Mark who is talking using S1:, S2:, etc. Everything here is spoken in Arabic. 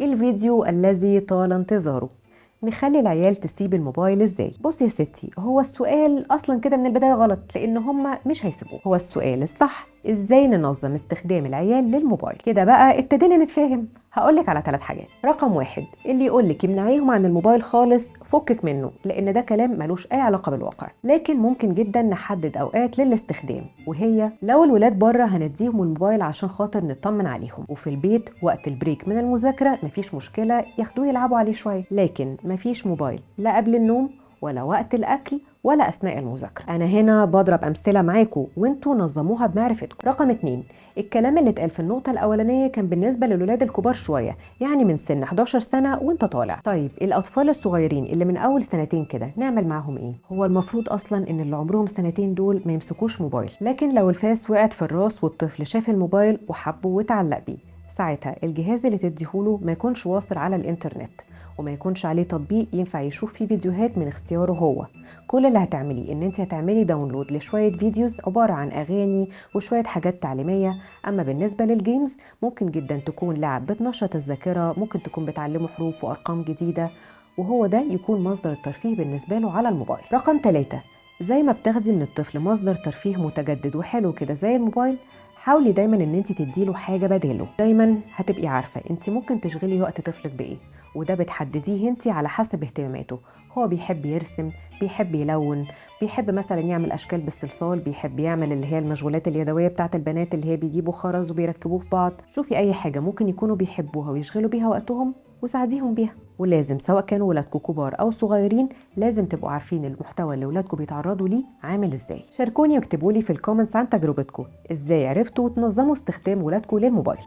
S1: الفيديو الذي طال انتظاره. نخلي العيال تسيب الموبايل ازاي؟ بص يا ستي، هو السؤال اصلا كده من البدايه غلط، لان هما مش هيسيبوه. هو السؤال الصح ازاي ننظم استخدام العيال للموبايل. كده بقى ابتدينا نتفاهم. هقولك على 3 حاجات. رقم 1، اللي يقولك امنعيهم عن الموبايل خالص فكك منه، لان ده كلام ملوش اي علاقه بالواقع. لكن ممكن جدا نحدد اوقات للاستخدام، وهي لو الولاد بره هنديهم الموبايل عشان خاطر نطمن عليهم، وفي البيت وقت البريك من المذاكره مفيش مشكله ياخدوه يلعبوا عليه شويه، لكن مفيش موبايل لا قبل النوم ولا وقت الاكل ولا اثناء المذاكره. انا هنا بضرب امثله معاكم وانتوا نظموها بمعرفتكم. رقم 2، الكلام اللي اتقال في النقطه الاولانيه كان بالنسبه للولاد الكبار شويه، يعني من سن 11 سنه وانت طالع. طيب الاطفال الصغيرين اللي من اول سنتين كده نعمل معاهم ايه؟ هو المفروض اصلا ان اللي عمرهم سنتين دول ما يمسكوش موبايل، لكن لو الفاس وقعت في الراس والطفل شاف الموبايل وحبه وتعلق بيه، ساعتها الجهاز اللي تديهوله ما يكونش واصل على الانترنت، وما يكونش عليه تطبيق ينفع يشوف فيه فيديوهات من اختياره هو. كل اللي هتعمليه ان انت هتعملي داونلود لشوية فيديوز عبارة عن اغاني وشوية حاجات تعليمية. اما بالنسبة للجيمز، ممكن جدا تكون لعب بتنشط الذاكرة، ممكن تكون بتعلمه حروف وارقام جديدة، وهو ده يكون مصدر الترفيه بالنسبة له على الموبايل. رقم 3، زي ما بتاخدي من الطفل مصدر ترفيه متجدد وحلو كده زي الموبايل، حاولي دايما ان انت تديله حاجه بداله. دايما هتبقي عارفه انت ممكن تشغلي وقت طفلك بايه، وده بتحدديه انت على حسب اهتماماته. هو بيحب يرسم، بيحب يلون، بيحب مثلا يعمل اشكال بالصلصال، بيحب يعمل اللي هي المشغولات اليدويه بتاعه البنات اللي هي بيجيبوا خرز وبيركبوه في بعض. شوفي اي حاجه ممكن يكونوا بيحبوها ويشغلوا بيها وقتهم وساعديهم بيها. ولازم سواء كانوا ولادكم كبار او صغيرين، لازم تبقوا عارفين المحتوى اللي ولادكم بيتعرضوا ليه عامل ازاي. شاركوني واكتبوا لي في الكومنتس عن تجربتكم، ازاي عرفتوا تنظموا استخدام ولادكم للموبايل.